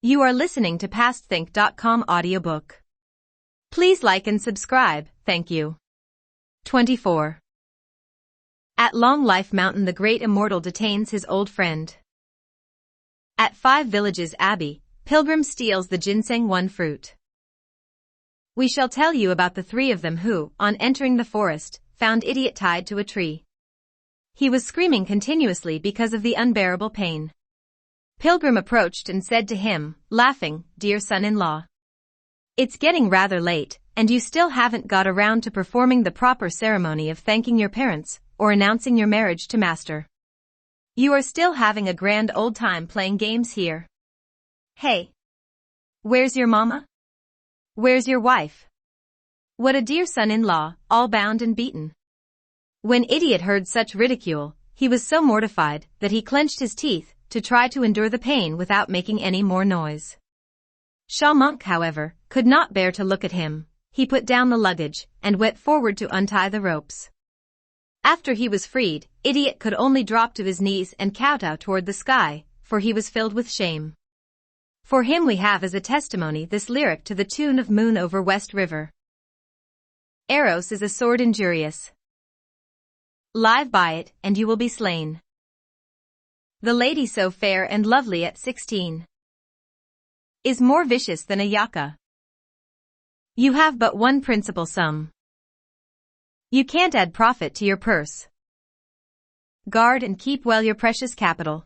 You are listening to PastThink.com audiobook. Please like and subscribe, thank you. 24. At Long Life Mountain the great immortal detains his old friend. At 5 Villages Abbey, pilgrim steals the ginseng one fruit. We shall tell you about the 3 of them who, on entering the forest, found Idiot tied to a tree. He was screaming continuously because of the unbearable pain. Pilgrim approached and said to him, laughing, "Dear son-in-law, it's getting rather late, and you still haven't got around to performing the proper ceremony of thanking your parents, or announcing your marriage to master. You are still having a grand old time playing games here. Hey! Where's your mama? Where's your wife? What a dear son-in-law, all bound and beaten." When Idiot heard such ridicule, he was so mortified that he clenched his teeth to try to endure the pain without making any more noise. Cheng'en, however, could not bear to look at him. He put down the luggage and went forward to untie the ropes. After he was freed, Idiot could only drop to his knees and kowtow toward the sky, for he was filled with shame. For him we have as a testimony this lyric to the tune of Moon over West River. Eros is a sword injurious. Live by it, and you will be slain. The lady so fair and lovely at 16 is more vicious than a yucca. You have but one principal sum. You can't add profit to your purse. Guard and keep well your precious capital,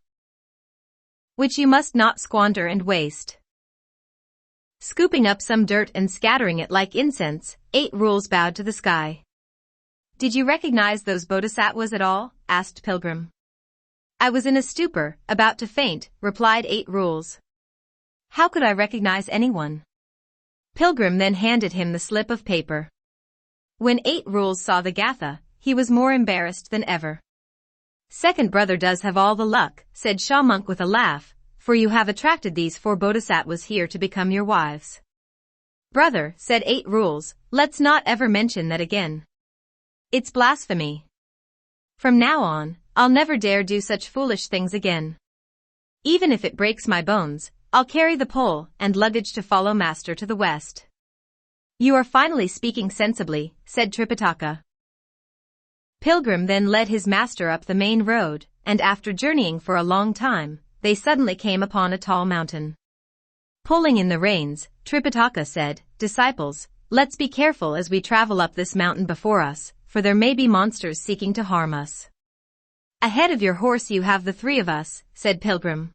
which you must not squander and waste. Scooping up some dirt and scattering it like incense, 8 rules bowed to the sky. "Did you recognize those bodhisattvas at all?" asked Pilgrim. "I was in a stupor, about to faint," replied 8 rules. "How could I recognize anyone?" Pilgrim then handed him the slip of paper. When 8 rules saw the gatha, he was more embarrassed than ever. "Second brother does have all the luck," said Cheng'en with a laugh, "for you have attracted these 4 bodhisattvas here to become your wives." "Brother," said 8 rules, "let's not ever mention that again. It's blasphemy. From now on, I'll never dare do such foolish things again. Even if it breaks my bones, I'll carry the pole and luggage to follow master to the west." "You are finally speaking sensibly," said Tripitaka. Pilgrim then led his master up the main road, and after journeying for a long time, they suddenly came upon a tall mountain. Pulling in the reins, Tripitaka said, "Disciples, let's be careful as we travel up this mountain before us, for there may be monsters seeking to harm us." "Ahead of your horse you have the 3 of us," said Pilgrim.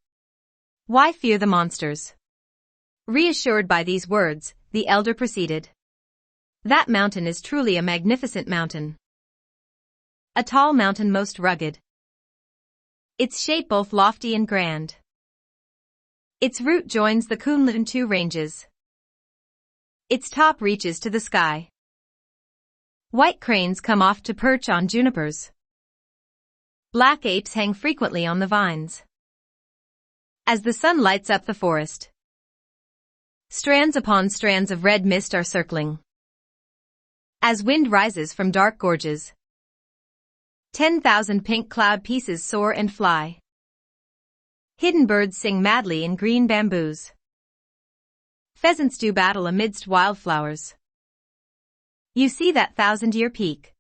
"Why fear the monsters?" Reassured by these words, the elder proceeded. "That mountain is truly a magnificent mountain. A tall mountain most rugged. Its shape both lofty and grand. Its root joins the Kunlun 2 ranges. Its top reaches to the sky. White cranes come off to perch on junipers. Black apes hang frequently on the vines. As the sun lights up the forest, strands upon strands of red mist are circling. As wind rises from dark gorges, 10,000 pink cloud pieces soar and fly. Hidden birds sing madly in green bamboos. Pheasants do battle amidst wildflowers. You see that 1,000-year peak,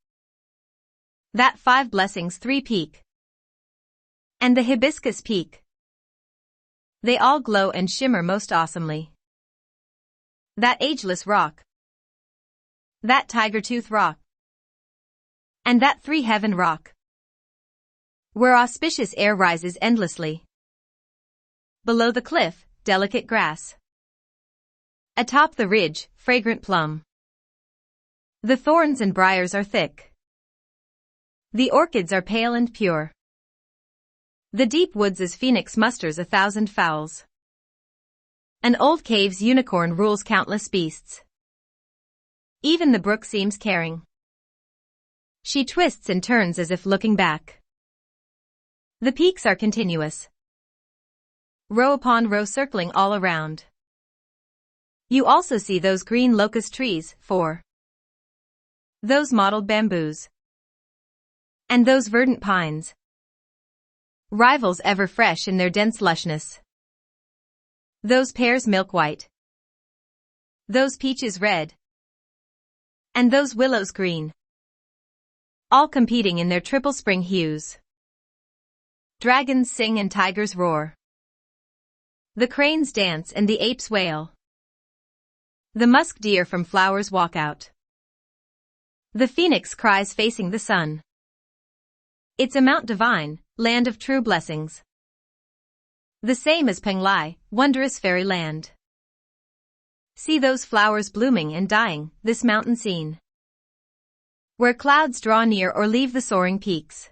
that 5 blessings 3 peak, and the hibiscus peak. They all glow and shimmer most awesomely. That ageless rock, that tiger-tooth rock, and that 3-heaven rock, where auspicious air rises endlessly. Below the cliff, delicate grass. Atop the ridge, fragrant plum. The thorns and briars are thick. The orchids are pale and pure. The deep woods as phoenix musters 1,000 fowls. An old cave's unicorn rules countless beasts. Even the brook seems caring. She twists and turns as if looking back. The peaks are continuous, row upon row circling all around. You also see those green locust trees, 4. Those mottled bamboos. And those verdant pines. Rivals ever fresh in their dense lushness. those pears milk white, those peaches red, and those willows green, all competing in their triple spring hues. Dragons sing and tigers roar. The cranes dance and the apes wail. The musk deer from flowers walk out. The phoenix cries facing the sun. It's a mount divine, land of true blessings. The same as Penglai, wondrous fairy land. See those flowers blooming and dying, this mountain scene, where clouds draw near or leave the soaring peaks.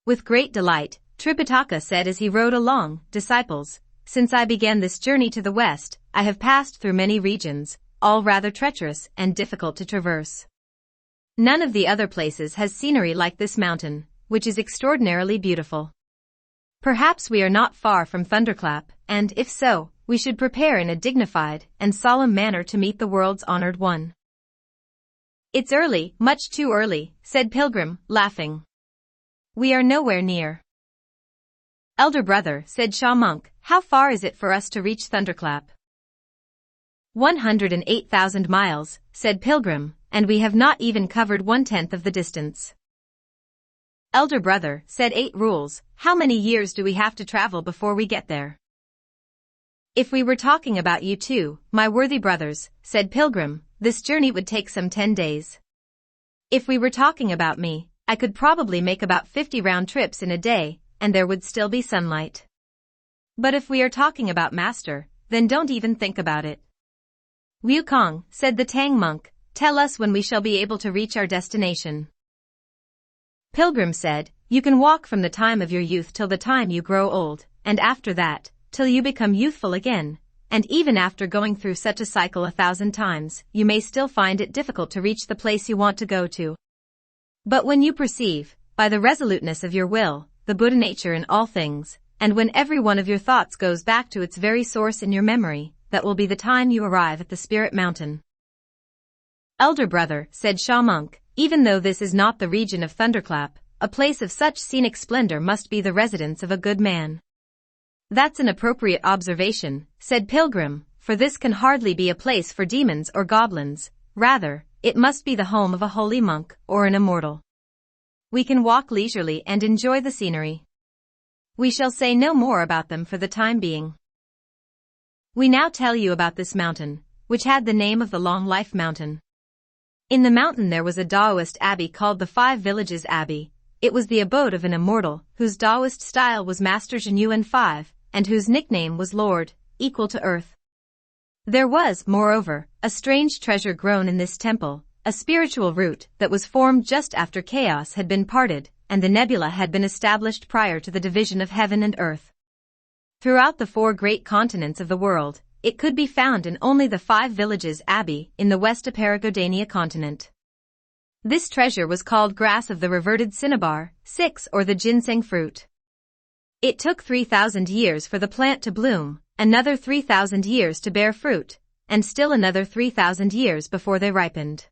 With great delight, Tripitaka said as he rode along, disciples, since I began this journey to the west, I have passed through many regions, all rather treacherous and difficult to traverse. None of the other places has scenery like this mountain, which is extraordinarily beautiful. Perhaps we are not far from Thunderclap, and if so, we should prepare in a dignified and solemn manner to meet the world's honored one. It's early, much too early, said Pilgrim, laughing. We are nowhere near. Elder brother, said Shaw Monk, how far is it for us to reach Thunderclap? 108,000 miles, said Pilgrim, and we have not even covered 1/10 of the distance. Elder brother, said 8 Rules, how many years do we have to travel before we get there? If we were talking about you two, my worthy brothers, said Pilgrim, this journey would take some 10 days. If we were talking about me, I could probably make about 50 round trips in a day, and there would still be sunlight. But if we are talking about Master, then don't even think about it. Wukong, said the Tang monk, tell us when we shall be able to reach our destination. Pilgrim said, you can walk from the time of your youth till the time you grow old, and after that, till you become youthful again, and even after going through such a cycle 1,000 times, you may still find it difficult to reach the place you want to go to. But when you perceive, by the resoluteness of your will, the Buddha nature in all things, and when every one of your thoughts goes back to its very source in your memory, that will be the time you arrive at the Spirit Mountain. Elder brother, said Shaw Monk, even though this is not the region of Thunderclap, a place of such scenic splendor must be the residence of a good man. That's an appropriate observation, said Pilgrim, for this can hardly be a place for demons or goblins, rather, it must be the home of a holy monk or an immortal. We can walk leisurely and enjoy the scenery. We shall say no more about them for the time being. We now tell you about this mountain, which had the name of the Long Life Mountain. In the mountain there was a Taoist abbey called the 5 Villages Abbey. It was the abode of an immortal, whose Taoist style was Master Zhenyuan 5, and whose nickname was Lord, equal to earth. There was, moreover, a strange treasure grown in this temple, a spiritual root that was formed just after chaos had been parted, and the nebula had been established prior to the division of heaven and earth. Throughout the 4 great continents of the world, it could be found in only the 5 Villages Abbey in the West Aparagodania continent. This treasure was called grass of the reverted cinnabar, 6 or the ginseng fruit. It took 3,000 years for the plant to bloom, another 3,000 years to bear fruit, and still another 3,000 years before they ripened.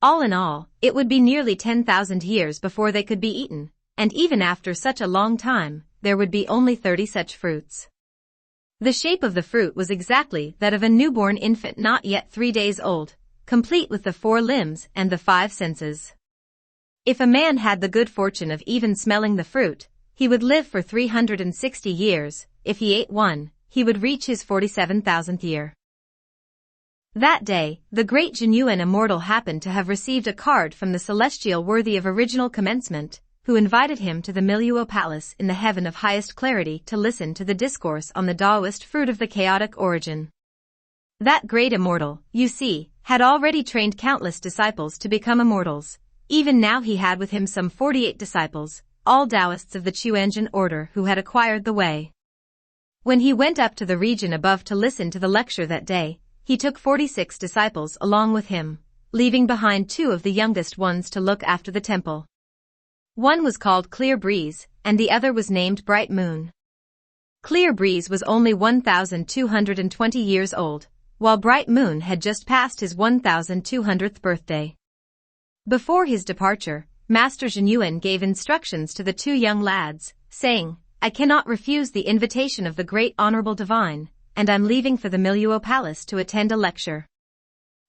All in all, it would be nearly 10,000 years before they could be eaten, and even after such a long time, there would be only 30 such fruits. The shape of the fruit was exactly that of a newborn infant not yet 3 days old, complete with the 4 limbs and the 5 senses. If a man had the good fortune of even smelling the fruit, he would live for 360 years, if he ate one, he would reach his 47,000th year. That day, the great Zhenyuan immortal happened to have received a card from the celestial worthy of original commencement, who invited him to the Miluo Palace in the heaven of highest clarity to listen to the discourse on the Taoist fruit of the chaotic origin. That great immortal, you see, had already trained countless disciples to become immortals. Even now he had with him some 48 disciples, all Taoists of the Chuanjin order who had acquired the way. When he went up to the region above to listen to the lecture that day, he took 46 disciples along with him, leaving behind 2 of the youngest ones to look after the temple. One was called Clear Breeze, and the other was named Bright Moon. Clear Breeze was only 1,220 years old, while Bright Moon had just passed his 1,200th birthday. Before his departure, Master Zhenyuan gave instructions to the 2 young lads, saying, I cannot refuse the invitation of the great honorable divine, and I'm leaving for the Milieu Palace to attend a lecture.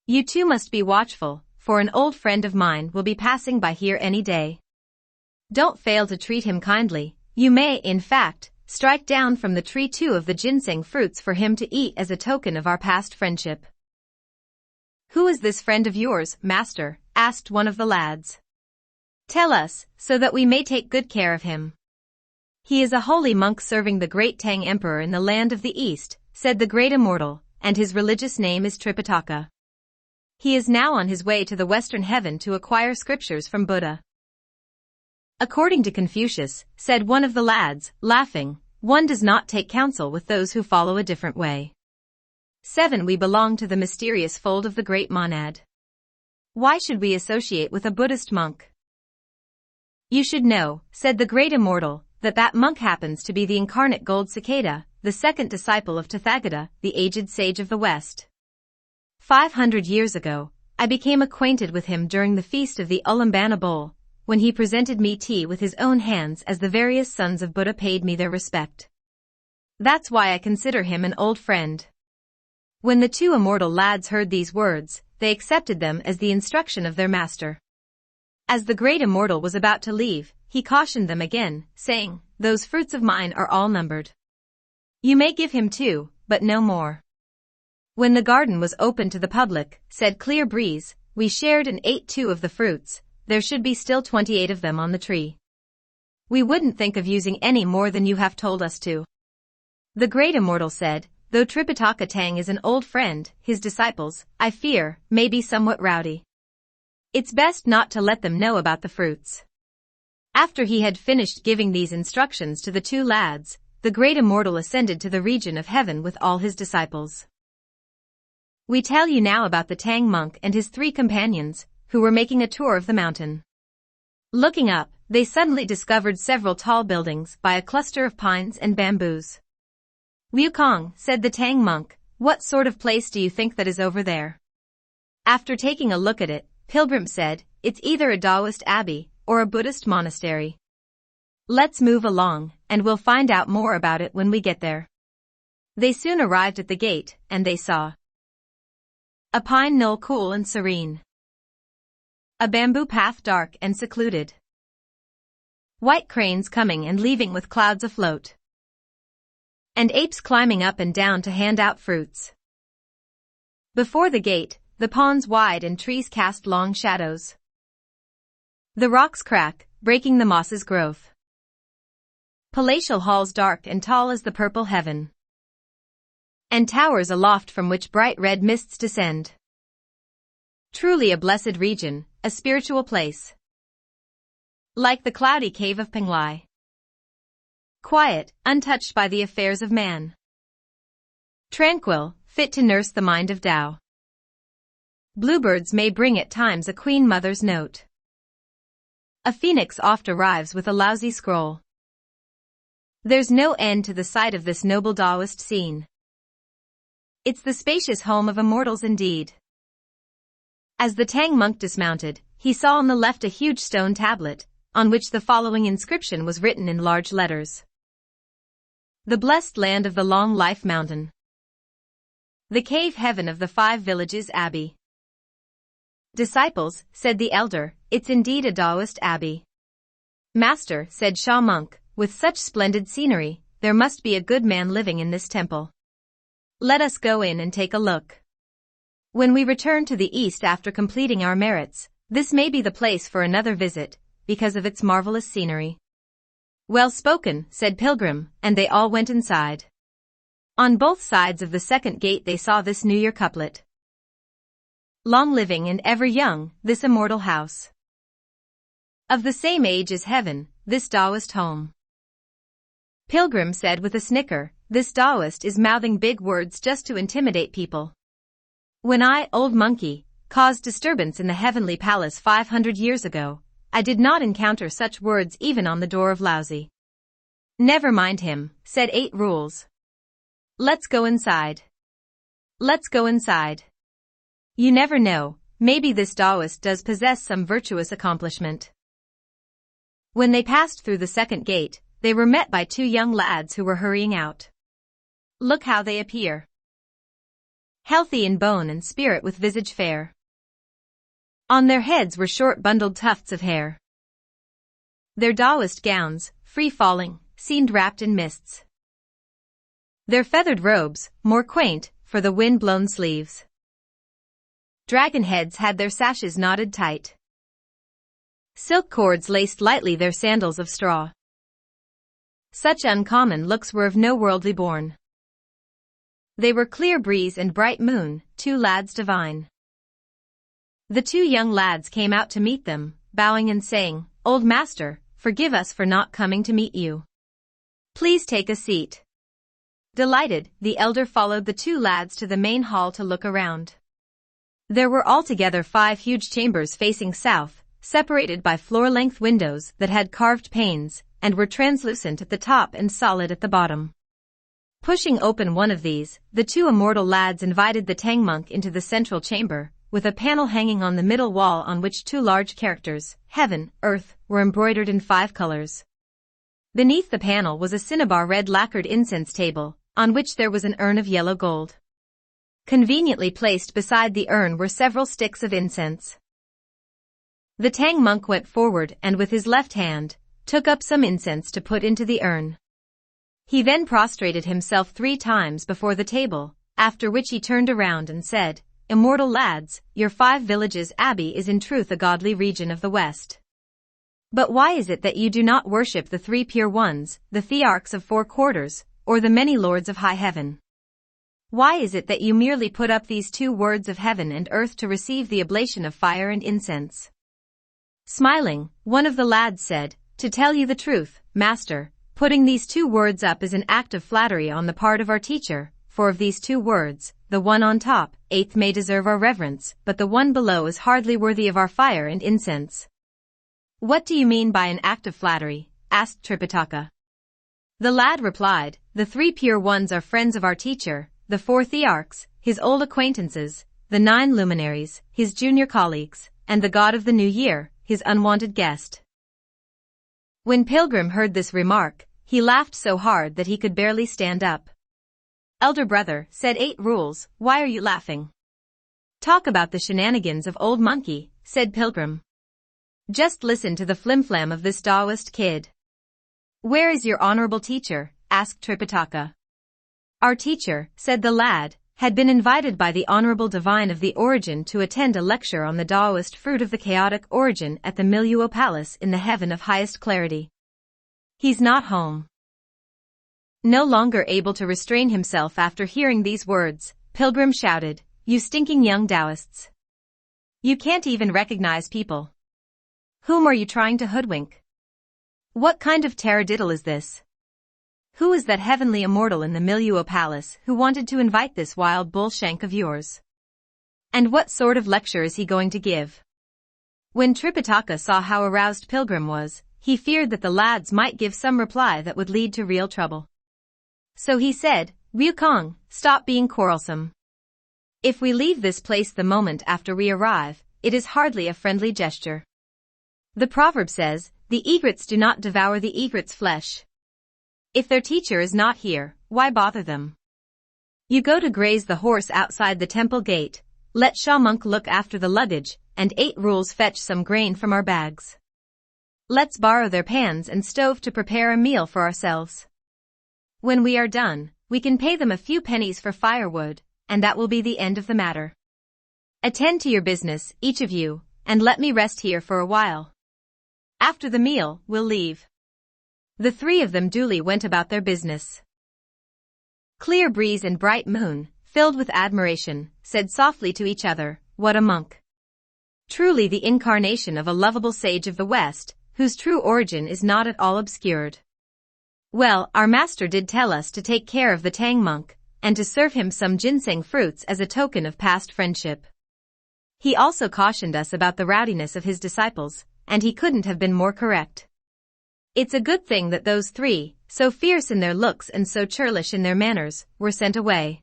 You too must be watchful, for an old friend of mine will be passing by here any day. Don't fail to treat him kindly. You may, in fact, strike down from the tree 2 of the ginseng fruits for him to eat as a token of our past friendship." "Who is this friend of yours, master?" asked one of the lads. "Tell us, so that we may take good care of him." "He is a holy monk serving the great Tang Emperor in the land of the East," said the great immortal, "and his religious name is Tripitaka. He is now on his way to the western heaven to acquire scriptures from Buddha." "According to Confucius," said one of the lads, laughing, "one does not take counsel with those who follow a different way." 7. We belong to the mysterious fold of the great monad. Why should we associate with a Buddhist monk? "You should know," said the great immortal, that monk happens to be the incarnate gold cicada, the second disciple of Tathagata, the aged sage of the West. 500 years ago, I became acquainted with him during the feast of the Ulambana bowl, when he presented me tea with his own hands as the various sons of Buddha paid me their respect. That's why I consider him an old friend." When the 2 immortal lads heard these words, they accepted them as the instruction of their master. As the great immortal was about to leave, he cautioned them again, saying, "Those fruits of mine are all numbered. You may give him 2, but no more." When the garden was open to the public, said Clear Breeze, "We shared and ate 2 of the fruits. There should be still 28 of them on the tree. We wouldn't think of using any more than you have told us to." The great immortal said, "Though Tripitaka Tang is an old friend, his disciples, I fear, may be somewhat rowdy. It's best not to let them know about the fruits." After he had finished giving these instructions to the 2 lads, the great immortal ascended to the region of heaven with all his disciples. We tell you now about the Tang monk and his 3 companions, who were making a tour of the mountain. Looking up, they suddenly discovered several tall buildings by a cluster of pines and bamboos. "Liu Kong," said the Tang monk, "what sort of place do you think that is over there?" After taking a look at it, Pilgrim said, "It's either a Taoist abbey or a Buddhist monastery. Let's move along, and we'll find out more about it when we get there." They soon arrived at the gate, and they saw a pine knoll cool and serene, a bamboo path dark and secluded, white cranes coming and leaving with clouds afloat, and apes climbing up and down to hand out fruits. Before the gate, the ponds wide and trees cast long shadows. The rocks crack, breaking the moss's growth. Palatial halls dark and tall as the purple heaven, and towers aloft from which bright red mists descend. Truly a blessed region, a spiritual place. Like the cloudy cave of Penglai. Quiet, untouched by the affairs of man. Tranquil, fit to nurse the mind of Tao. Bluebirds may bring at times a queen mother's note. A phoenix oft arrives with a lousy scroll. There's no end to the sight of this noble Taoist scene. It's the spacious home of immortals indeed. As the Tang monk dismounted, he saw on the left a huge stone tablet, on which the following inscription was written in large letters. The blessed land of the Long Life Mountain. The cave heaven of the 5 villages Abbey. "Disciples," said the elder, "it's indeed a Taoist abbey." "Master," said Sha monk, "with such splendid scenery, there must be a good man living in this temple. Let us go in and take a look. When we return to the east after completing our merits, this may be the place for another visit, because of its marvelous scenery." "Well spoken," said Pilgrim, and they all went inside. On both sides of the second gate they saw this New Year couplet. "Long living and ever young, this immortal house. Of the same age as heaven, this Taoist home." Pilgrim said with a snicker, "This Taoist is mouthing big words just to intimidate people. When I, old monkey, caused disturbance in the heavenly palace 500 years ago, I did not encounter such words even on the door of Lousy." "Never mind him," said 8 Rules. "Let's go inside. Let's go inside. You never know, maybe this Taoist does possess some virtuous accomplishment." When they passed through the second gate, they were met by two young lads who were hurrying out. Look how they appear. Healthy in bone and spirit with visage fair. On their heads were short bundled tufts of hair. Their Taoist gowns, free-falling, seemed wrapped in mists. Their feathered robes, more quaint, for the wind-blown sleeves. Dragon heads had their sashes knotted tight. Silk cords laced lightly their sandals of straw. Such uncommon looks were of no worldly born. They were Clear Breeze and Bright Moon, two lads divine. The two young lads came out to meet them, bowing and saying, "Old master, forgive us for not coming to meet you. Please take a seat." Delighted, the elder followed the two lads to the main hall to look around. There were altogether 5 huge chambers facing south, separated by floor-length windows that had carved panes, and were translucent at the top and solid at the bottom. Pushing open one of these, the two immortal lads invited the Tang monk into the central chamber, with a panel hanging on the middle wall on which 2 large characters, heaven, earth, were embroidered in 5 colors. Beneath the panel was a cinnabar red lacquered incense table, on which there was an urn of yellow gold. Conveniently placed beside the urn were several sticks of incense. The Tang monk went forward and with his left hand, took up some incense to put into the urn. He then prostrated himself 3 times before the table, after which he turned around and said, "Immortal lads, your 5 villages' Abbey is in truth a godly region of the West. But why is it that you do not worship the 3 pure ones, the thearchs of 4 quarters, or the many lords of high heaven? Why is it that you merely put up these 2 words of heaven and earth to receive the oblation of fire and incense?" Smiling, one of the lads said, "To tell you the truth, master, putting these 2 words up is an act of flattery on the part of our teacher, for of these 2 words, the one on top, 8th may deserve our reverence, but the one below is hardly worthy of our fire and incense." "What do you mean by an act of flattery?" asked Tripitaka. The lad replied, "The 3 pure ones are friends of our teacher, the 4 thearchs, his old acquaintances, the 9 luminaries, his junior colleagues, and the god of the new year, his unwanted guest." When Pilgrim heard this remark, he laughed so hard that he could barely stand up. "Elder brother," said 8 Rules, "why are you laughing?" "Talk about the shenanigans of old monkey," said Pilgrim. "Just listen to the flimflam of this Taoist kid." "Where is your honorable teacher?" asked Tripitaka. "Our teacher," said the lad, "had been invited by the honorable divine of the origin to attend a lecture on the Taoist fruit of the chaotic origin at the Miluo Palace in the heaven of highest clarity. He's not home." No longer able to restrain himself after hearing these words, Pilgrim shouted, "You stinking young Taoists! You can't even recognize people. Whom are you trying to hoodwink? What kind of taradiddle is this? Who is that heavenly immortal in the Miluo Palace who wanted to invite this wild bull shank of yours? And what sort of lecture is he going to give?" When Tripitaka saw how aroused Pilgrim was, he feared that the lads might give some reply that would lead to real trouble. So he said, "Ryukong, stop being quarrelsome. If we leave this place the moment after we arrive, it is hardly a friendly gesture. The proverb says, 'The egrets do not devour the egret's flesh.' If their teacher is not here, why bother them? You go to graze the horse outside the temple gate, let Sha Monk look after the luggage, and 8 Rules fetch some grain from our bags. Let's borrow their pans and stove to prepare a meal for ourselves. When we are done, we can pay them a few pennies for firewood, and that will be the end of the matter. Attend to your business, each of you, and let me rest here for a while. After the meal, we'll leave." The 3 of them duly went about their business. Clear Breeze and Bright Moon, filled with admiration, said softly to each other, "What a monk! Truly the incarnation of a lovable sage of the West, whose true origin is not at all obscured. Well, our master did tell us to take care of the Tang monk, and to serve him some ginseng fruits as a token of past friendship. He also cautioned us about the rowdiness of his disciples, and he couldn't have been more correct. It's a good thing that those 3, so fierce in their looks and so churlish in their manners, were sent away.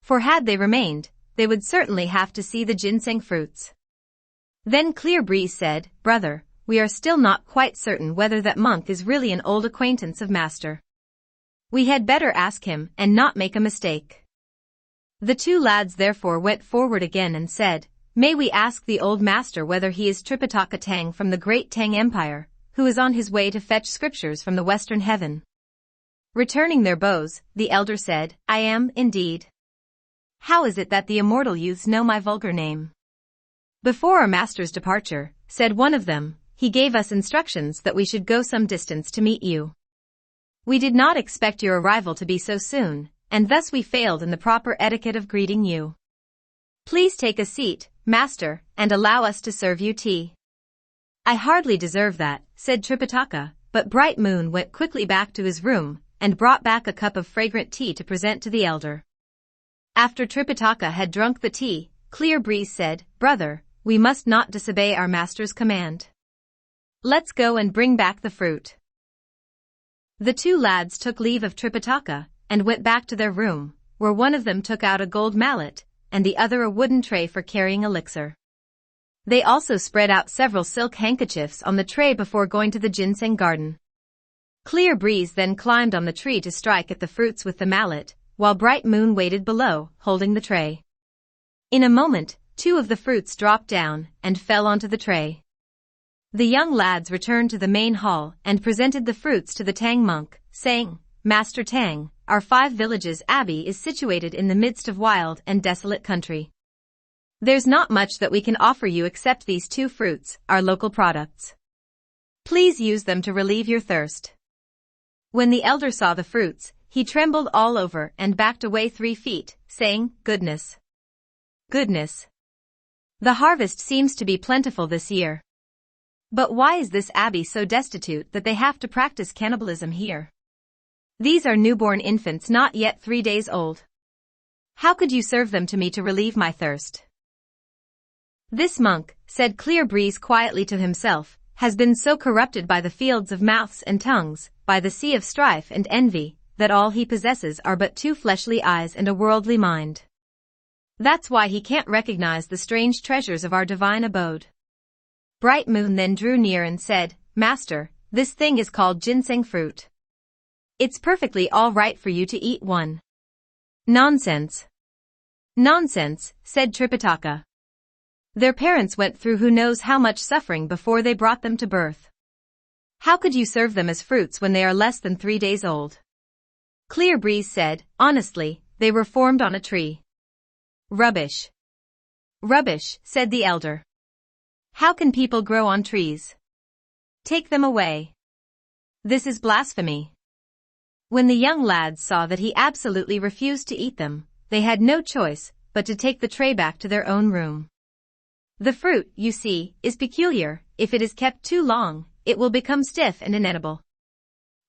For had they remained, they would certainly have to see the ginseng fruits." Then Clear Breeze said, "Brother, we are still not quite certain whether that monk is really an old acquaintance of master. We had better ask him and not make a mistake. The two lads therefore went forward again and said, May we ask the old master whether he is Tripitaka Tang from the great Tang Empire, who is on his way to fetch scriptures from the western heaven? Returning their bows, the elder said, I am, indeed. How is it that the immortal youths know my vulgar name? Before our master's departure, said one of them, he gave us instructions that we should go some distance to meet you. We did not expect your arrival to be so soon, and thus we failed in the proper etiquette of greeting you. Please take a seat, master, and allow us to serve you tea. I hardly deserve that, said Tripitaka, but Bright Moon went quickly back to his room and brought back a cup of fragrant tea to present to the elder. After Tripitaka had drunk the tea, Clear Breeze said, Brother, we must not disobey our master's command. Let's go and bring back the fruit. The two lads took leave of Tripitaka and went back to their room, where one of them took out a gold mallet and the other a wooden tray for carrying elixir. They also spread out several silk handkerchiefs on the tray before going to the ginseng garden. Clear Breeze then climbed on the tree to strike at the fruits with the mallet, while Bright Moon waited below, holding the tray. In a moment, two of the fruits dropped down and fell onto the tray. The young lads returned to the main hall and presented the fruits to the Tang monk, saying, Master Tang, our 5 villages Abbey is situated in the midst of wild and desolate country. There's not much that we can offer you except these 2 fruits, our local products. Please use them to relieve your thirst. When the elder saw the fruits, he trembled all over and backed away 3 feet, saying, Goodness! Goodness! The harvest seems to be plentiful this year. But why is this abbey so destitute that they have to practice cannibalism here? These are newborn infants not yet 3 days old. How could you serve them to me to relieve my thirst? This monk, said Clear Breeze quietly to himself, has been so corrupted by the fields of mouths and tongues, by the sea of strife and envy, that all he possesses are but 2 fleshly eyes and a worldly mind. That's why he can't recognize the strange treasures of our divine abode. Bright Moon then drew near and said, Master, this thing is called ginseng fruit. It's perfectly all right for you to eat one. Nonsense. Nonsense, said Tripitaka. Their parents went through who knows how much suffering before they brought them to birth. How could you serve them as fruits when they are less than 3 days old? Clear Breeze said, Honestly, they were formed on a tree. Rubbish. Rubbish, said the elder. How can people grow on trees? Take them away. This is blasphemy. When the young lads saw that he absolutely refused to eat them, they had no choice but to take the tray back to their own room. The fruit, you see, is peculiar. If it is kept too long, it will become stiff and inedible.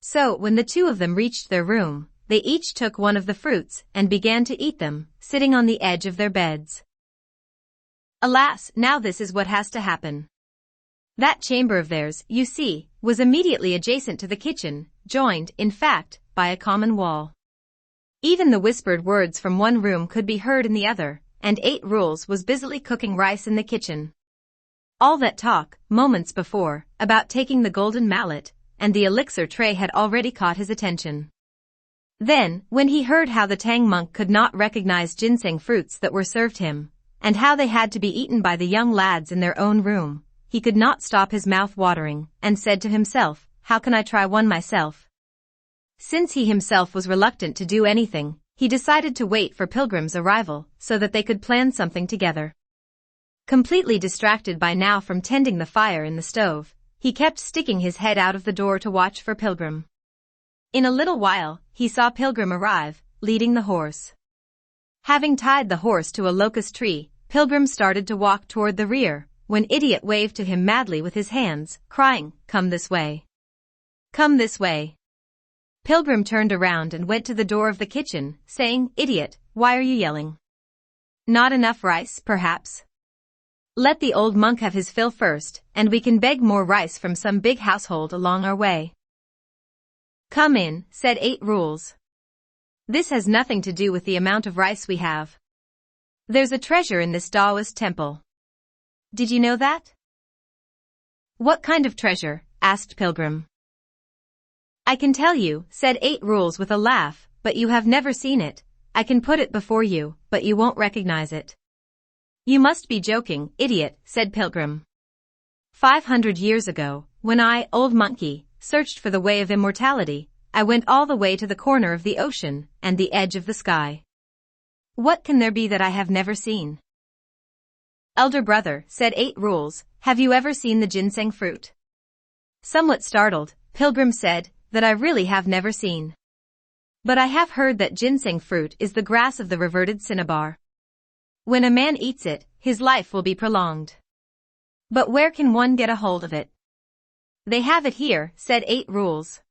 So when the 2 of them reached their room, they each took one of the fruits and began to eat them, sitting on the edge of their beds. Alas, now this is what has to happen. That chamber of theirs, you see, was immediately adjacent to the kitchen, joined, in fact, by a common wall. Even the whispered words from one room could be heard in the other, and 8 Rules was busily cooking rice in the kitchen. All that talk, moments before, about taking the golden mallet and the elixir tray had already caught his attention. Then, when he heard how the Tang monk could not recognize ginseng fruits that were served him, and how they had to be eaten by the young lads in their own room, he could not stop his mouth watering, and said to himself, How can I try one myself? Since he himself was reluctant to do anything, he decided to wait for Pilgrim's arrival so that they could plan something together. Completely distracted by now from tending the fire in the stove, he kept sticking his head out of the door to watch for Pilgrim. In a little while, he saw Pilgrim arrive, leading the horse. Having tied the horse to a locust tree, Pilgrim started to walk toward the rear, when Idiot waved to him madly with his hands, crying, Come this way. Come this way. Pilgrim turned around and went to the door of the kitchen, saying, Idiot, why are you yelling? Not enough rice, perhaps? Let the old monk have his fill first, and we can beg more rice from some big household along our way. Come in, said 8 Rules. This has nothing to do with the amount of rice we have. There's a treasure in this Taoist temple. Did you know that? What kind of treasure? Asked Pilgrim. I can tell you, said 8 Rules with a laugh, but you have never seen it. I can put it before you, but you won't recognize it. You must be joking, idiot, said Pilgrim. 500 years ago, when I, old monkey, searched for the way of immortality, I went all the way to the corner of the ocean and the edge of the sky. What can there be that I have never seen? Elder brother, said 8 Rules, have you ever seen the ginseng fruit? Somewhat startled, Pilgrim said, that I really have never seen. But I have heard that ginseng fruit is the grass of the reverted cinnabar. When a man eats it, his life will be prolonged. But where can one get a hold of it? They have it here, said 8 Rules.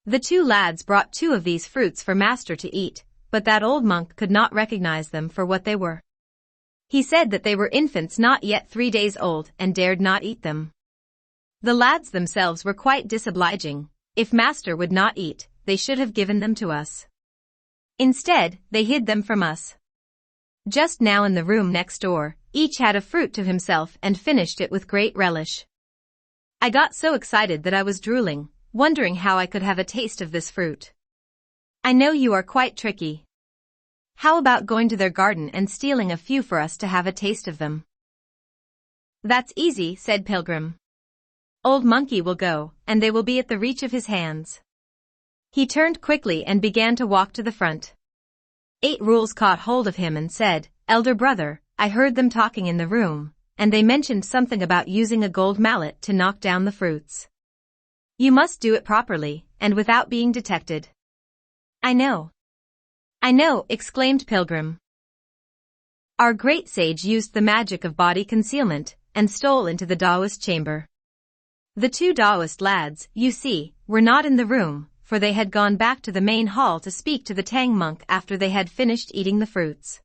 The 2 lads brought 2 of these fruits for Master to eat, but that old monk could not recognize them for what they were. He said that they were infants not yet 3 days old and dared not eat them. The lads themselves were quite disobliging. If Master would not eat, they should have given them to us. Instead, they hid them from us. Just now in the room next door, each had a fruit to himself and finished it with great relish. I got so excited that I was drooling, wondering how I could have a taste of this fruit. I know you are quite tricky. How about going to their garden and stealing a few for us to have a taste of them? That's easy, said Pilgrim. Old Monkey will go, and they will be at the reach of his hands. He turned quickly and began to walk to the front. 8 Rules caught hold of him and said, Elder brother, I heard them talking in the room, and they mentioned something about using a gold mallet to knock down the fruits. You must do it properly, and without being detected. I know, exclaimed Pilgrim. Our great sage used the magic of body concealment, and stole into the Taoist chamber. The 2 Taoist lads, you see, were not in the room, for they had gone back to the main hall to speak to the Tang monk after they had finished eating the fruits.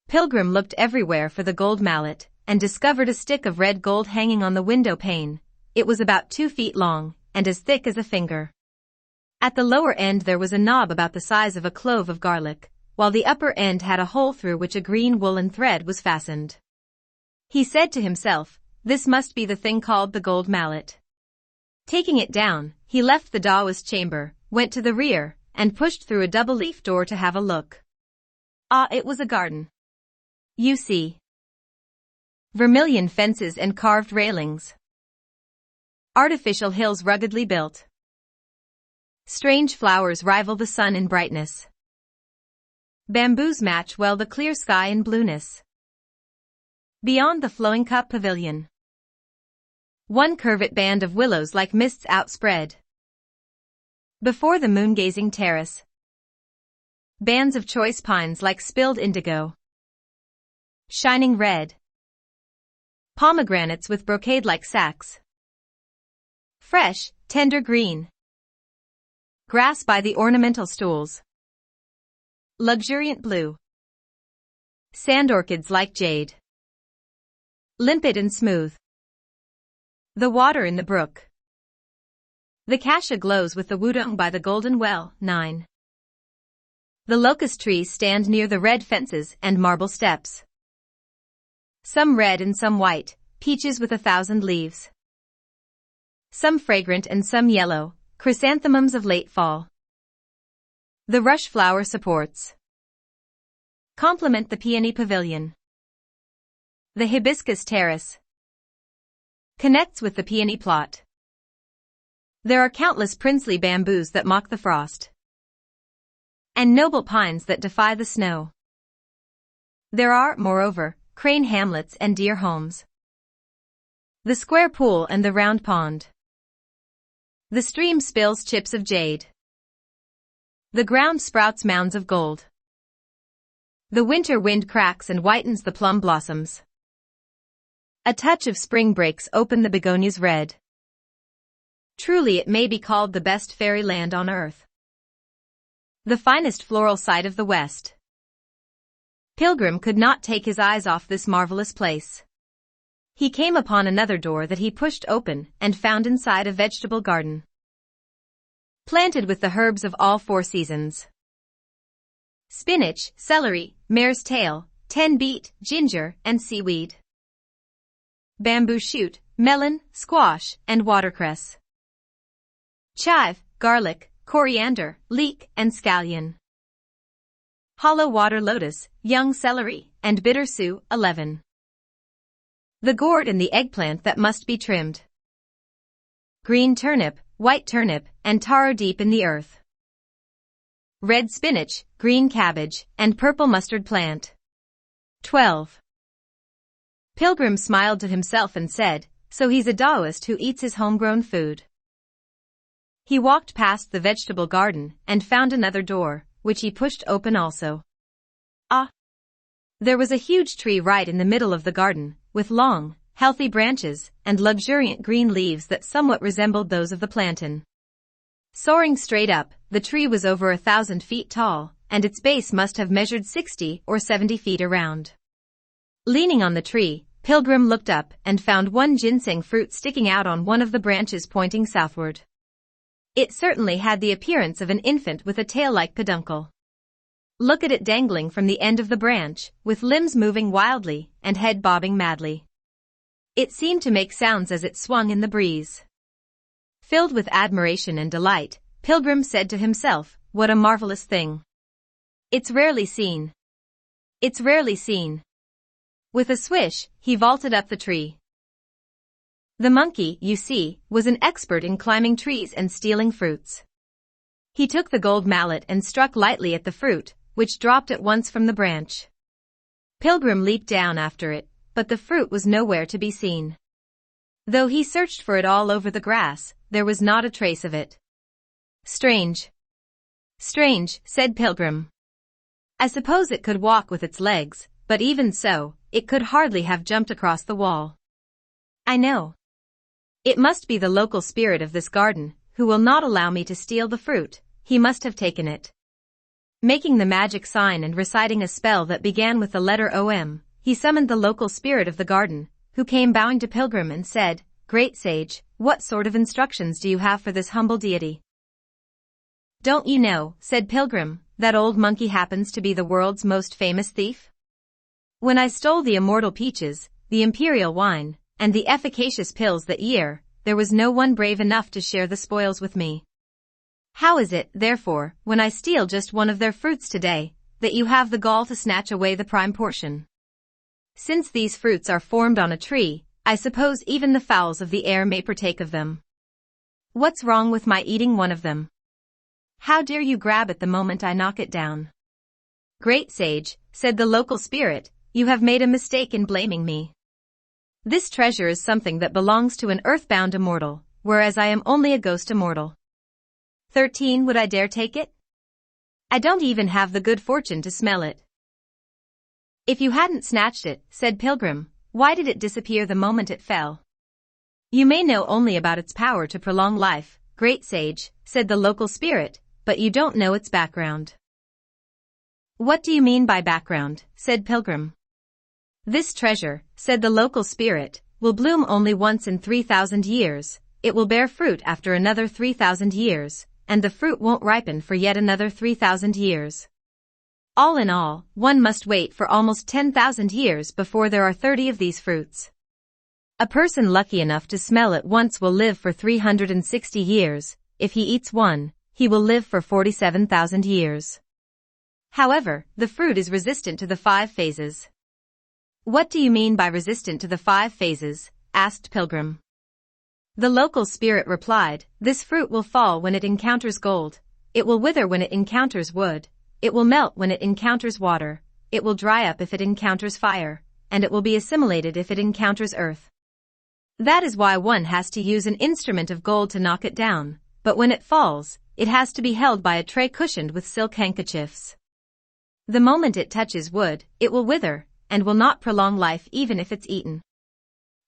Pilgrim looked everywhere for the gold mallet, and discovered a stick of red gold hanging on the window pane. It was about 2 feet long, and as thick as a finger. At the lower end there was a knob about the size of a clove of garlic, while the upper end had a hole through which a green woolen thread was fastened. He said to himself, this must be the thing called the gold mallet. Taking it down, he left the Taoist chamber, went to the rear, and pushed through a double-leaf door to have a look. Ah, it was a garden. You see. Vermilion fences and carved railings. Artificial hills ruggedly built. Strange flowers rival the sun in brightness. Bamboos match well the clear sky in blueness. Beyond the flowing cup pavilion, one curved band of willows like mists outspread. Before the moon-gazing terrace, bands of choice pines like spilled indigo, shining red. Pomegranates with brocade-like sacks, fresh, tender green. Grass by the ornamental stools, luxuriant blue. Sand orchids like jade, limpid and smooth. The water in the brook. The cassia glows with the wudong by the golden well. 9. The locust trees stand near the red fences and marble steps. Some red and some white, peaches with 1,000 leaves. Some fragrant and some yellow, chrysanthemums of late fall. The rush flower supports complement the peony pavilion. The hibiscus terrace connects with the peony plot. There are countless princely bamboos that mock the frost, and noble pines that defy the snow. There are, moreover, crane hamlets and deer homes. The square pool and the round pond. The stream spills chips of jade. The ground sprouts mounds of gold. The winter wind cracks and whitens the plum blossoms. A touch of spring breaks open the begonias red. Truly it may be called the best fairyland on earth. The finest floral sight of the West. Pilgrim could not take his eyes off this marvelous place. He came upon another door that he pushed open and found inside a vegetable garden, planted with the herbs of all 4 seasons. Spinach, celery, mare's tail, 10 beet, ginger, and seaweed. Bamboo shoot, melon, squash, and watercress. Chive, garlic, coriander, leek, and scallion. Hollow water lotus, young celery, and bitter su, 11. The gourd and the eggplant that must be trimmed. Green turnip, white turnip, and taro deep in the earth. Red spinach, green cabbage, and purple mustard plant. 12. Pilgrim smiled to himself and said, "So he's a Taoist who eats his homegrown food." He walked past the vegetable garden and found another door, which he pushed open also. Ah! There was a huge tree right in the middle of the garden, with long, healthy branches and luxuriant green leaves that somewhat resembled those of the plantain. Soaring straight up, the tree was over 1,000 feet tall, and its base must have measured 60 or 70 feet around. Leaning on the tree, Pilgrim looked up and found one ginseng fruit sticking out on one of the branches pointing southward. It certainly had the appearance of an infant with a tail like peduncle. Look at it dangling from the end of the branch, with limbs moving wildly and head bobbing madly. It seemed to make sounds as it swung in the breeze. Filled with admiration and delight, Pilgrim said to himself, "What a marvelous thing. It's rarely seen. It's rarely seen." With a swish, he vaulted up the tree. The monkey, you see, was an expert in climbing trees and stealing fruits. He took the gold mallet and struck lightly at the fruit, which dropped at once from the branch. Pilgrim leaped down after it, but the fruit was nowhere to be seen. Though he searched for it all over the grass, there was not a trace of it. "Strange. Strange," said Pilgrim. "I suppose it could walk with its legs, but even so, it could hardly have jumped across the wall. I know. It must be the local spirit of this garden, who will not allow me to steal the fruit. He must have taken it." Making the magic sign and reciting a spell that began with the letter OM, he summoned the local spirit of the garden, who came bowing to Pilgrim and said, "Great sage, what sort of instructions do you have for this humble deity?" "Don't you know," said Pilgrim, "that old monkey happens to be the world's most famous thief? When I stole the immortal peaches, the imperial wine, and the efficacious pills that year, there was no one brave enough to share the spoils with me. How is it, therefore, when I steal just one of their fruits today, that you have the gall to snatch away the prime portion? Since these fruits are formed on a tree, I suppose even the fowls of the air may partake of them. What's wrong with my eating one of them? How dare you grab it the moment I knock it down?" "Great sage," said the local spirit, "you have made a mistake in blaming me. This treasure is something that belongs to an earthbound immortal, whereas I am only a ghost immortal. 13 Would I dare take it? I don't even have the good fortune to smell it." "If you hadn't snatched it," said Pilgrim, "why did it disappear the moment it fell?" "You may know only about its power to prolong life, great sage," said the local spirit, "but you don't know its background." "What do you mean by background?" said Pilgrim. "This treasure," said the local spirit, "will bloom only once in 3,000 years, it will bear fruit after another 3,000 years, and the fruit won't ripen for yet another 3,000 years. All in all, one must wait for almost 10,000 years before there are 30 of these fruits. A person lucky enough to smell it once will live for 360 years, if he eats one, he will live for 47,000 years. However, the fruit is resistant to the 5 phases." "What do you mean by resistant to the 5 phases?" asked Pilgrim. The local spirit replied, "This fruit will fall when it encounters gold, it will wither when it encounters wood, it will melt when it encounters water, it will dry up if it encounters fire, and it will be assimilated if it encounters earth. That is why one has to use an instrument of gold to knock it down, but when it falls, it has to be held by a tray cushioned with silk handkerchiefs. The moment it touches wood, it will wither, and will not prolong life even if it's eaten.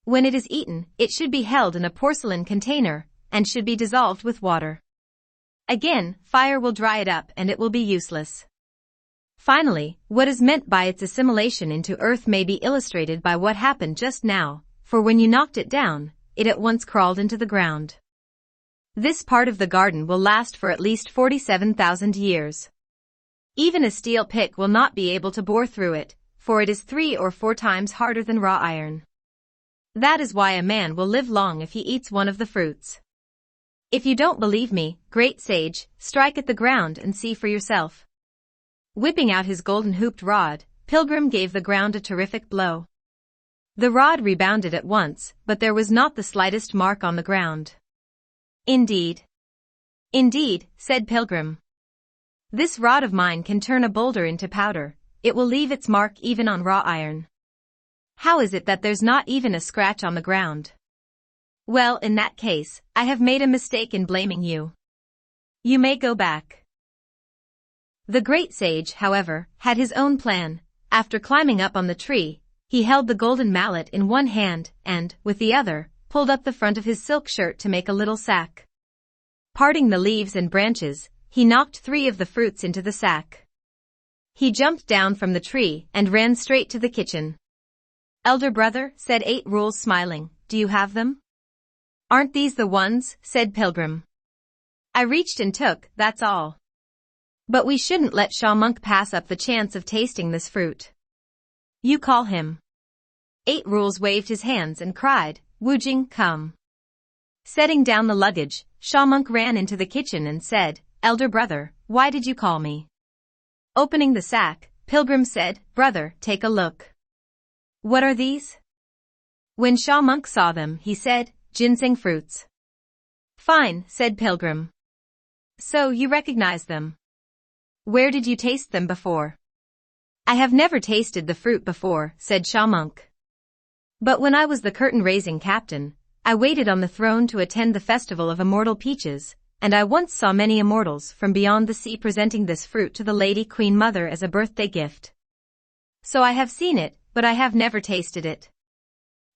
When it is eaten, it should be held in a porcelain container, and should be dissolved with water. Again, fire will dry it up and it will be useless. Finally, what is meant by its assimilation into earth may be illustrated by what happened just now, for when you knocked it down, it at once crawled into the ground. This part of the garden will last for at least 47,000 years. Even a steel pick will not be able to bore through it, for it is 3 or 4 times harder than raw iron. That is why a man will live long if he eats one of the fruits. If you don't believe me, great sage, strike at the ground and see for yourself. Whipping out his golden-hooped rod, Pilgrim gave the ground a terrific blow. The rod rebounded at once, but there was not the slightest mark on the ground. Indeed. Indeed, said Pilgrim. This rod of mine can turn a boulder into powder. It will leave its mark even on raw iron. How is it that there's not even a scratch on the ground? Well, in that case, I have made a mistake in blaming you. You may go back. The great sage, however, had his own plan. After climbing up on the tree, he held the golden mallet in one hand and, with the other, pulled up the front of his silk shirt to make a little sack. Parting the leaves and branches, he knocked 3 of the fruits into the sack. He jumped down from the tree and ran straight to the kitchen. Elder brother, said 8 Rules smiling, do you have them? Aren't these the ones, said Pilgrim. I reached and took, that's all. But we shouldn't let Monk pass up the chance of tasting this fruit. You call him. 8 Rules waved his hands and cried, Wu Cheng'en, come. Setting down the luggage, Monk ran into the kitchen and said, Elder brother, why did you call me? Opening the sack, Pilgrim said, Brother, take a look. What are these? When Monk saw them, he said, Ginseng fruits. Fine, said Pilgrim. So you recognize them. Where did you taste them before? I have never tasted the fruit before, said Monk. But when I was the curtain-raising captain, I waited on the throne to attend the festival of immortal peaches, and I once saw many immortals from beyond the sea presenting this fruit to the Lady Queen Mother as a birthday gift. So I have seen it, but I have never tasted it.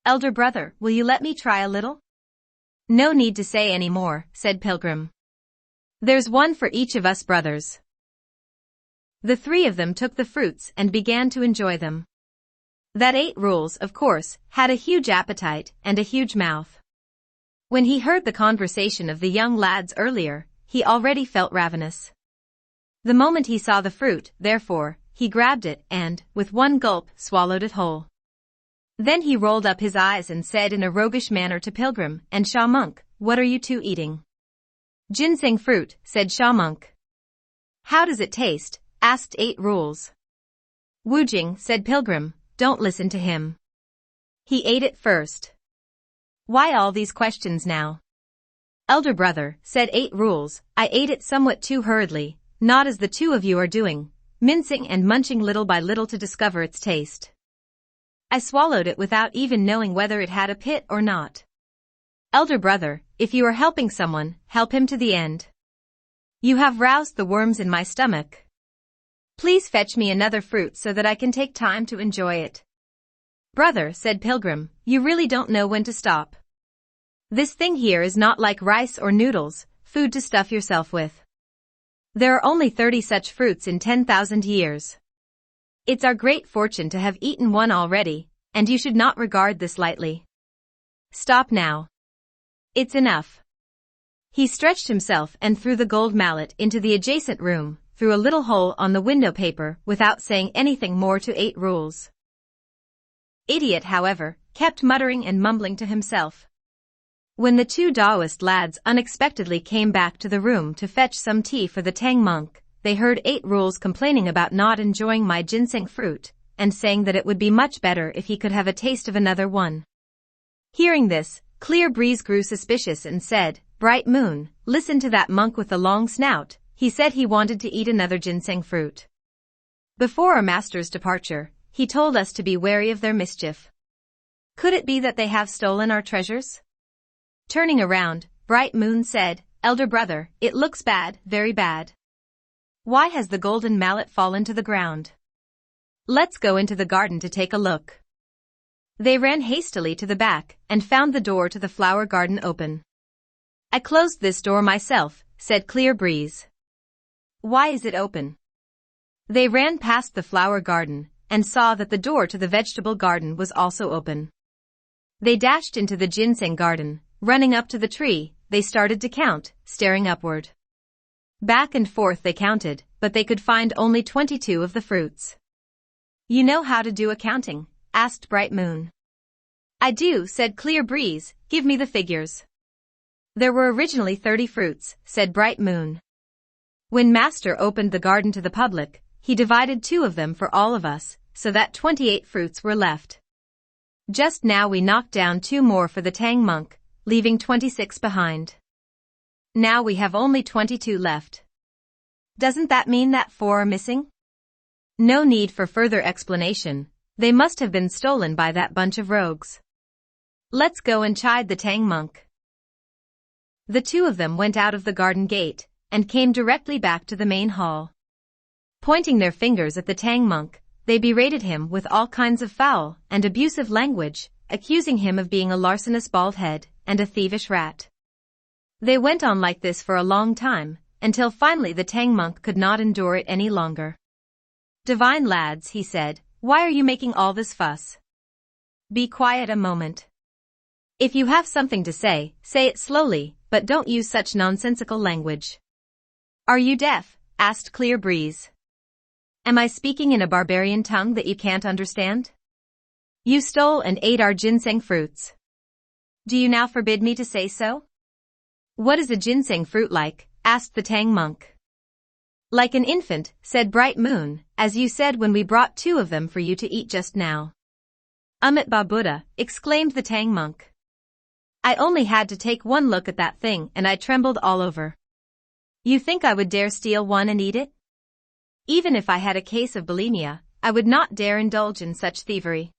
Elder brother, will you let me try a little? No need to say any more, said Pilgrim. There's one for each of us brothers. The 3 of them took the fruits and began to enjoy them. That 8 Rules, of course, had a huge appetite and a huge mouth. When he heard the conversation of the young lads earlier, he already felt ravenous. The moment he saw the fruit, therefore, he grabbed it and, with one gulp, swallowed it whole. Then he rolled up his eyes and said in a roguish manner to Pilgrim and Monk, what are you 2 eating? Ginseng fruit, said Monk. How does it taste? Asked 8 Rules. Wu Cheng'en, said Pilgrim, don't listen to him. He ate it first. Why all these questions now? Elder brother, said 8 Rules, I ate it somewhat too hurriedly, not as the 2 of you are doing, mincing and munching little by little to discover its taste. I swallowed it without even knowing whether it had a pit or not. Elder brother, if you are helping someone, help him to the end. You have roused the worms in my stomach. Please fetch me another fruit so that I can take time to enjoy it. Brother, said Pilgrim, you really don't know when to stop. This thing here is not like rice or noodles, food to stuff yourself with. There are only 30 such fruits in 10,000 years. It's our great fortune to have eaten one already, and you should not regard this lightly. Stop now. It's enough. He stretched himself and threw the gold mallet into the adjacent room, through a little hole on the window paper without saying anything more to 8 Rules. Idiot, however, kept muttering and mumbling to himself. When the 2 Taoist lads unexpectedly came back to the room to fetch some tea for the Tang monk, they heard 8 Rules complaining about not enjoying my ginseng fruit, and saying that it would be much better if he could have a taste of another one. Hearing this, Clear Breeze grew suspicious and said, Bright Moon, listen to that monk with the long snout. He said he wanted to eat another ginseng fruit. Before our master's departure, he told us to be wary of their mischief. Could it be that they have stolen our treasures? Turning around, Bright Moon said, Elder brother, it looks bad, very bad. Why has the golden mallet fallen to the ground? Let's go into the garden to take a look. They ran hastily to the back and found the door to the flower garden open. I closed this door myself, said Clear Breeze. Why is it open? They ran past the flower garden and saw that the door to the vegetable garden was also open. They dashed into the ginseng garden. Running up to the tree, they started to count, staring upward. Back and forth they counted, but they could find only 22 of the fruits. You know how to do accounting? Asked Bright Moon. I do, said Clear Breeze, give me the figures. There were originally 30 fruits, said Bright Moon. When Master opened the garden to the public, he divided 2 of them for all of us, so that 28 fruits were left. Just now we knocked down 2 more for the Tang monk, leaving 26 behind. Now we have only 22 left. Doesn't that mean that 4 are missing? No need for further explanation, they must have been stolen by that bunch of rogues. Let's go and chide the Tang monk. The 2 of them went out of the garden gate, and came directly back to the main hall. Pointing their fingers at the Tang monk, they berated him with all kinds of foul and abusive language, accusing him of being a larcenous bald head and a thievish rat. They went on like this for a long time, until finally the Tang monk could not endure it any longer. Divine lads, he said, why are you making all this fuss? Be quiet a moment. If you have something to say it slowly, but don't use such nonsensical language. Are you deaf? Asked Clear Breeze. Am I speaking in a barbarian tongue that you can't understand? You stole and ate our ginseng fruits. Do you now forbid me to say so? What is a ginseng fruit like? Asked the Tang monk. Like an infant, said Bright Moon, as you said when we brought 2 of them for you to eat just now. Amit Ba Buddha, exclaimed the Tang monk. I only had to take one look at that thing and I trembled all over. You think I would dare steal one and eat it? Even if I had a case of bulimia, I would not dare indulge in such thievery.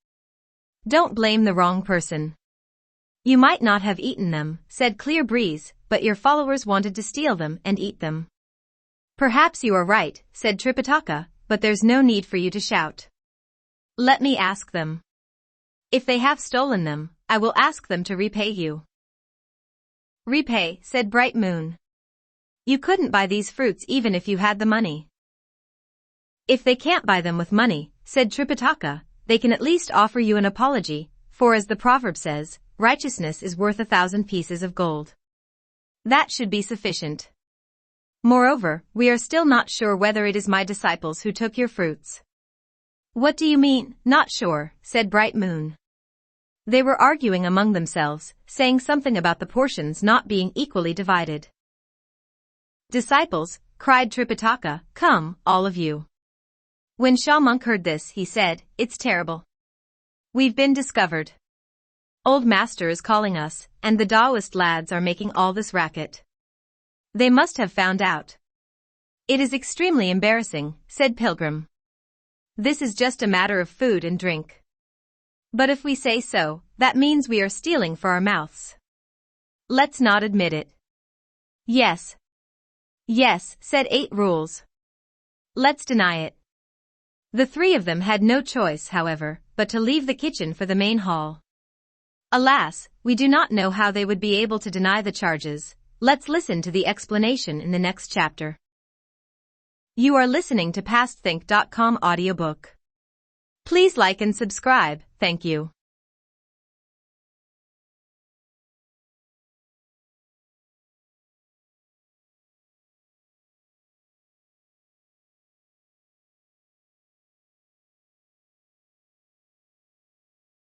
Don't blame the wrong person. You might not have eaten them, said Clear Breeze, but your followers wanted to steal them and eat them. Perhaps you are right, said Tripitaka, but there's no need for you to shout. Let me ask them. If they have stolen them, I will ask them to repay you. Repay, said Bright Moon. You couldn't buy these fruits even if you had the money. If they can't buy them with money, said Tripitaka, they can at least offer you an apology, for as the proverb says, righteousness is worth 1,000 pieces of gold. That should be sufficient. Moreover, we are still not sure whether it is my disciples who took your fruits. What do you mean, not sure, said Bright Moon. They were arguing among themselves, saying something about the portions not being equally divided. Disciples, cried Tripitaka, come, all of you. When Sha Monk heard this, he said, it's terrible. We've been discovered. Old Master is calling us, and the Taoist lads are making all this racket. They must have found out. It is extremely embarrassing, said Pilgrim. This is just a matter of food and drink. But if we say so, that means we are stealing for our mouths. Let's not admit it. Yes. Yes, said 8 Rules. Let's deny it. The 3 of them had no choice, however, but to leave the kitchen for the main hall. Alas, we do not know how they would be able to deny the charges. Let's listen to the explanation in the next chapter. You are listening to PastThink.com audiobook. Please like and subscribe, thank you.